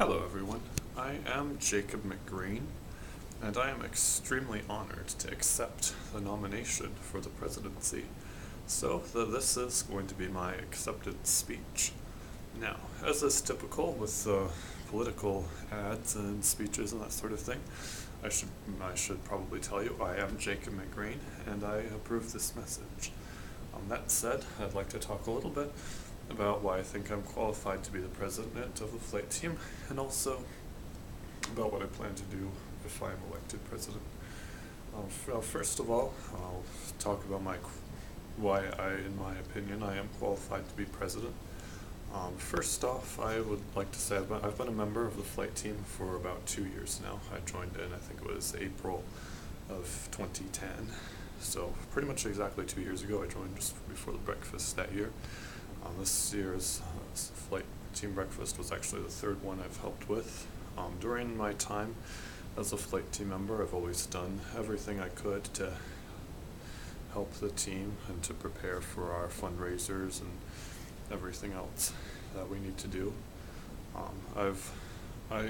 Hello everyone, I am Jacob McGrane, and I am extremely honored to accept the nomination for the presidency. So this is going to be my acceptance speech. Now, as is typical with political ads and speeches and that sort of thing, I should probably tell you I am Jacob McGrane, and I approve this message. That said, I'd like to talk a little bit about why I think I'm qualified to be the president of the flight team, and also about what I plan to do if I am elected president. First of all, I'll talk about why in my opinion, I am qualified to be president. First off, I would like to say I've been a member of the flight team for about 2 years now. I joined in, I think it was April of 2010. So pretty much exactly 2 years ago, I joined just before the breakfast that year. This year's flight team breakfast was actually the third one I've helped with. During my time as a flight team member, I've always done everything I could to help the team and to prepare for our fundraisers and everything else that we need to do. I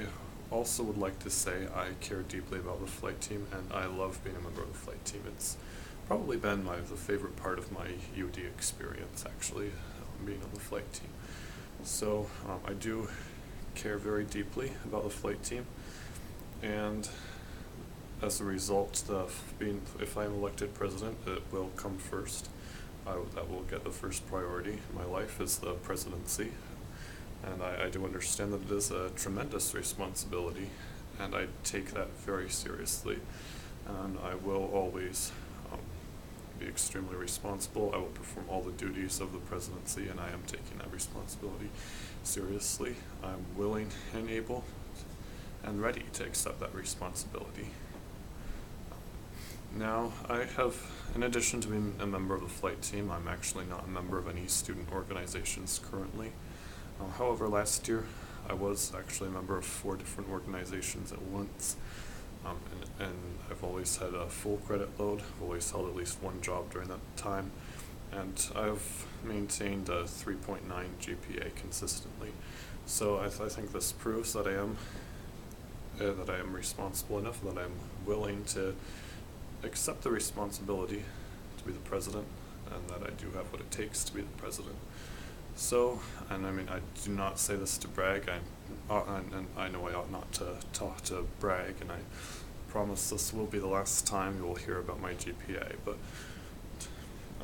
also would like to say I care deeply about the flight team, and I love being a member of the flight team. It's probably been the favorite part of my UD experience, actually, being on the flight team. So I do care very deeply about the flight team, and as a result, if I'm elected president, it will come first. That will get the first priority in my life is the presidency, and I do understand that it is a tremendous responsibility, and I take that very seriously, and I will always be extremely responsible. I will perform all the duties of the presidency, and I am taking that responsibility seriously. I'm willing and able and ready to accept that responsibility. Now, in addition to being a member of the flight team, I'm actually not a member of any student organizations currently. However, last year I was actually a member of 4 different organizations at once. And I've always had a full credit load. I've always held at least one job during that time, and I've maintained a 3.9 GPA consistently. So I think this proves that I am responsible enough, that I'm willing to accept the responsibility to be the president, and that I do have what it takes to be the president. So, and I mean, I do not say this to brag, and I know I ought not to talk to brag, and I promise this will be the last time you will hear about my GPA, but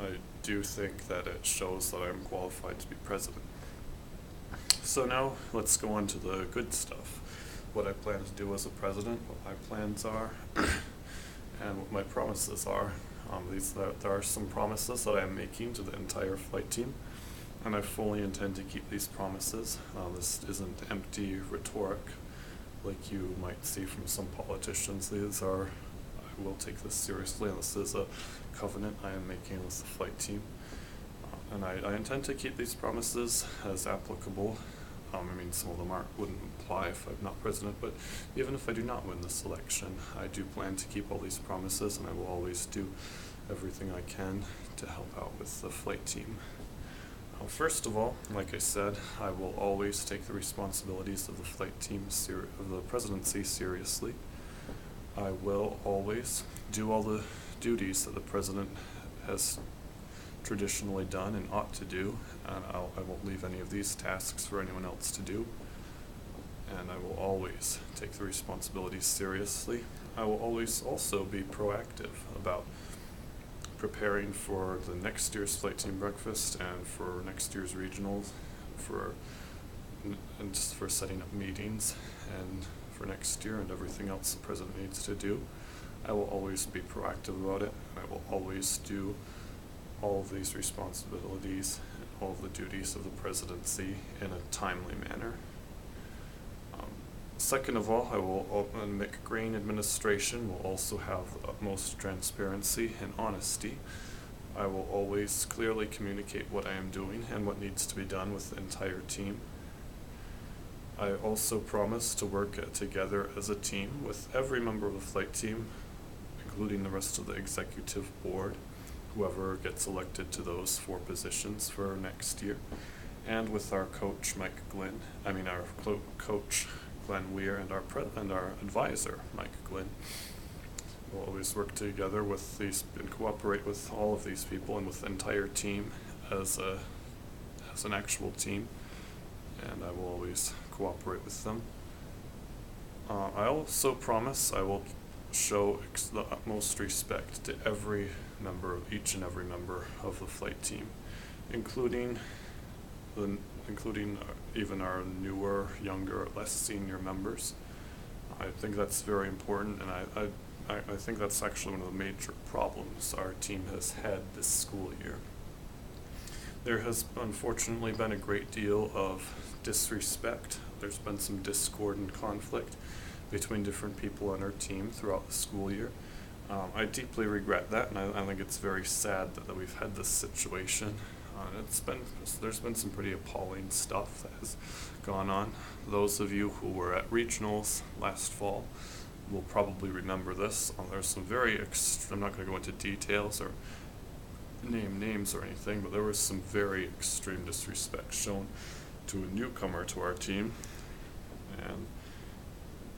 I do think that it shows that I'm qualified to be president. So now, let's go on to the good stuff. What I plan to do as a president, what my plans are, and what my promises are. There are some promises that I am making to the entire flight team, and I fully intend to keep these promises. This isn't empty rhetoric like you might see from some politicians. I will take this seriously, and this is a covenant I am making with the flight team. And I intend to keep these promises as applicable. Some of them wouldn't apply if I'm not president, but even if I do not win this election, I do plan to keep all these promises, and I will always do everything I can to help out with the flight team. First of all, like I said, I will always take the responsibilities of the flight team of the presidency seriously. I will always do all the duties that the president has traditionally done and ought to do, and I won't leave any of these tasks for anyone else to do. And I will always take the responsibilities seriously. I will always also be proactive about preparing for the next year's flight team breakfast and for next year's regionals, and just for setting up meetings and for next year and everything else the president needs to do. I will always be proactive about it, and I will always do all of these responsibilities and all of the duties of the presidency in a timely manner. Second of all, the McGrane administration will also have the utmost transparency and honesty. I will always clearly communicate what I am doing and what needs to be done with the entire team. I also promise to work together as a team with every member of the flight team, including the rest of the executive board, whoever gets elected to those 4 positions for next year, and with our coach, Coach Glenn Weir, and our advisor, Mike Glynn. We'll always work together with these and cooperate with all of these people and with the entire team as an actual team, and I will always cooperate with them. I also promise I will show the utmost respect to each and every member of the flight team, including even our newer, younger, less senior members. I think that's very important, and I think that's actually one of the major problems our team has had this school year. There has unfortunately been a great deal of disrespect. There's been some discord and conflict between different people on our team throughout the school year. I deeply regret that, and I think it's very sad that we've had this situation. There's been some pretty appalling stuff that has gone on. Those of you who were at regionals last fall will probably remember this. There's some I'm not going to go into details or name names or anything, but there was some very extreme disrespect shown to a newcomer to our team, and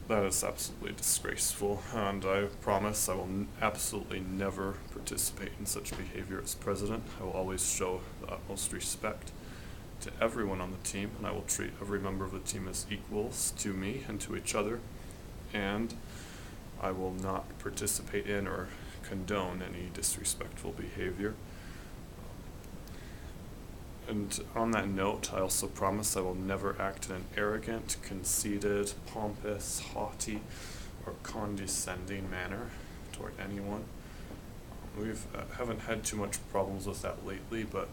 that is absolutely disgraceful, and I promise I will absolutely never participate in such behavior as president. I will always show the utmost respect to everyone on the team, and I will treat every member of the team as equals to me and to each other, and I will not participate in or condone any disrespectful behavior. And on that note, I also promise I will never act in an arrogant, conceited, pompous, haughty, or condescending manner toward anyone. We haven't had too much problems with that lately, but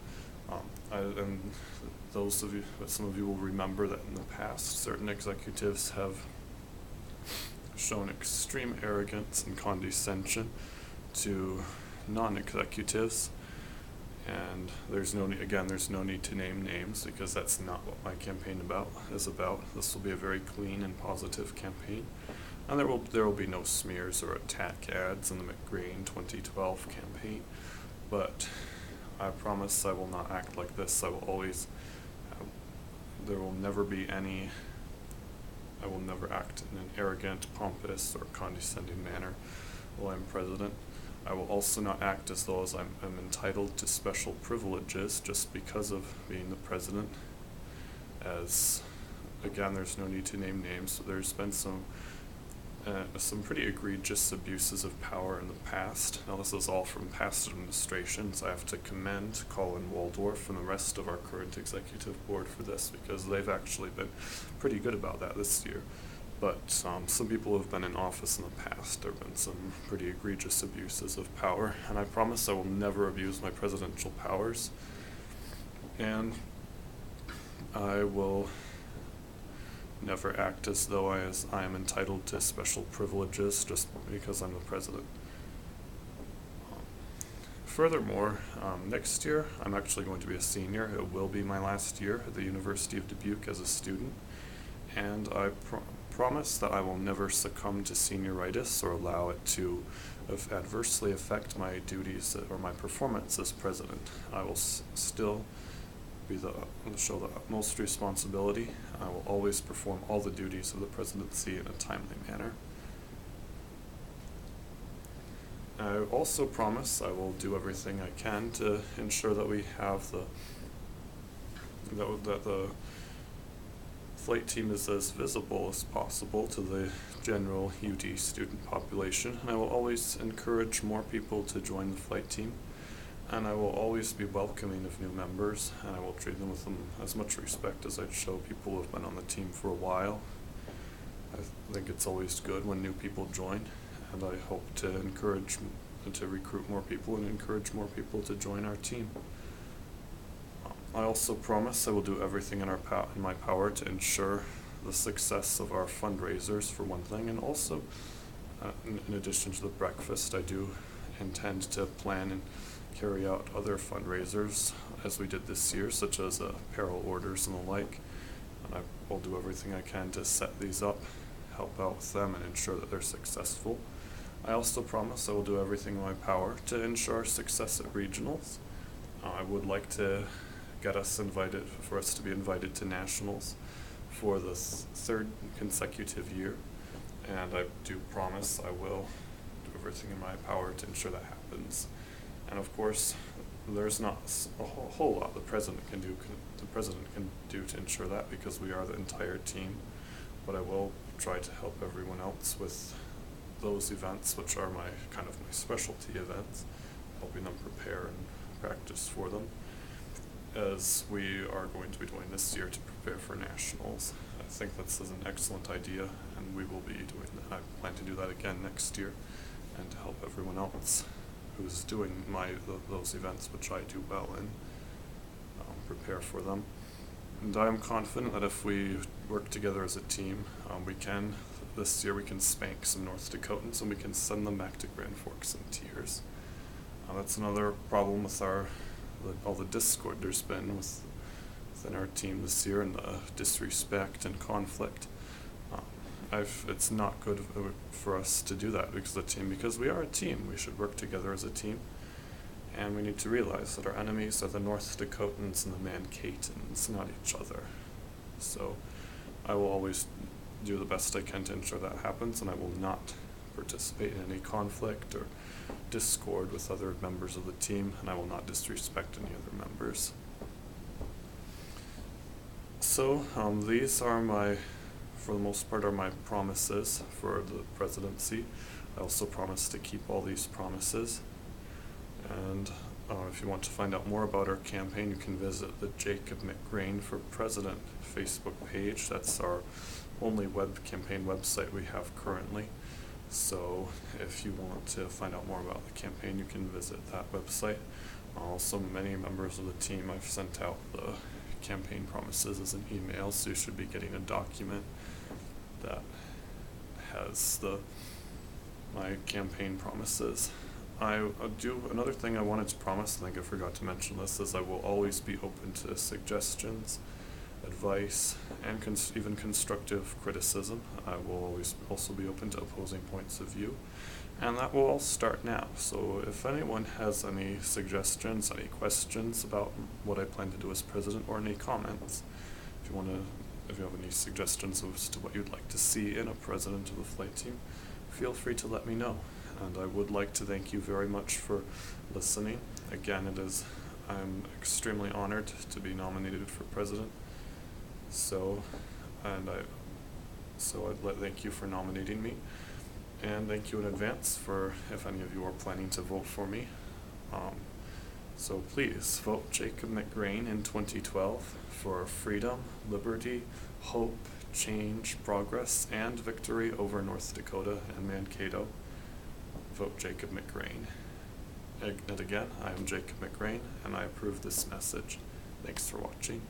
some of you will remember that in the past, certain executives have shown extreme arrogance and condescension to non-executives. And there's no need to name names, because that's not what my campaign is about. This will be a very clean and positive campaign, and there will be no smears or attack ads in the McGrane's 2012 campaign. But I promise I will not act like this. I will never act in an arrogant, pompous, or condescending manner while I'm president. I will also not act as though I'm entitled to special privileges just because of being the president. As, again, there's no need to name names. There's been some pretty egregious abuses of power in the past. Now, this is all from past administrations. I have to commend Colin Waldorf and the rest of our current executive board for this, because they've actually been pretty good about that this year. But some people have been in office in the past. There have been some pretty egregious abuses of power, and I promise I will never abuse my presidential powers. And I will never act as though I am entitled to special privileges just because I'm the president. Furthermore, next year I'm actually going to be a senior. It will be my last year at the University of Dubuque as a student, and I promise that I will never succumb to senioritis or allow it to adversely affect my duties or my performance as president. I will still show the utmost responsibility. I will always perform all the duties of the presidency in a timely manner. I also promise I will do everything I can to ensure that we have that the flight team is as visible as possible to the general UD student population, and I will always encourage more people to join the flight team, and I will always be welcoming of new members, and I will treat them with as much respect as I'd show people who have been on the team for a while. I think it's always good when new people join, and I hope to recruit more people and encourage more people to join our team. I also promise I will do everything in my power to ensure the success of our fundraisers, for one thing, and also, in addition to the breakfast, I do intend to plan and carry out other fundraisers as we did this year, such as apparel orders and the like. And I will do everything I can to set these up, help out with them, and ensure that they're successful. I also promise I will do everything in my power to ensure success at regionals. I would like to get us for us to be invited to nationals for the third consecutive year, and I do promise I will do everything in my power to ensure that happens. And of course, there's not a whole lot the president can do to ensure that, because we are the entire team. But I will try to help everyone else with those events, which are my specialty events, helping them prepare and practice for them, as we are going to be doing this year to prepare for nationals. I think this is an excellent idea, and we will be doing that. I plan to do that again next year, and to help everyone else who's doing those events, which I do well in, prepare for them. And I am confident that if we work together as a team, this year we can spank some North Dakotans, and we can send them back to Grand Forks in tears. That's another problem with all the discord there's been within our team this year, and the disrespect and conflict. It's not good for us to do that because we are a team. We should work together as a team, and we need to realize that our enemies are the North Dakotans and the Mancatans, not each other. So I will always do the best I can to ensure that happens, and I will not participate in any conflict or discord with other members of the team, and I will not disrespect any other members. So these are for the most part, are my promises for the presidency. I also promise to keep all these promises. And if you want to find out more about our campaign, you can visit the Jacob McGrane for President Facebook page. That's our only campaign website we have currently. So if you want to find out more about the campaign, you can visit that website. Also, many members of the team, I've sent out the campaign promises as an email, so you should be getting a document that has my campaign promises. Another thing I wanted to promise, I think I forgot to mention this, is I will always be open to suggestions, advice, and even constructive criticism. I will always also be open to opposing points of view, and that will all start now. So if anyone has any suggestions, any questions about what I plan to do as president, or any comments, if you have any suggestions as to what you'd like to see in a president of the flight team, feel free to let me know. And I would like to thank you very much for listening. Again, I'm extremely honored to be nominated for president. So I'd thank you for nominating me, and thank you in advance for if any of you are planning to vote for me. So please vote Jacob McGrane in 2012 for freedom, liberty, hope, change, progress, and victory over North Dakota and Mankato. Vote Jacob McGrane. And again, I am Jacob McGrane, and I approve this message. Thanks for watching.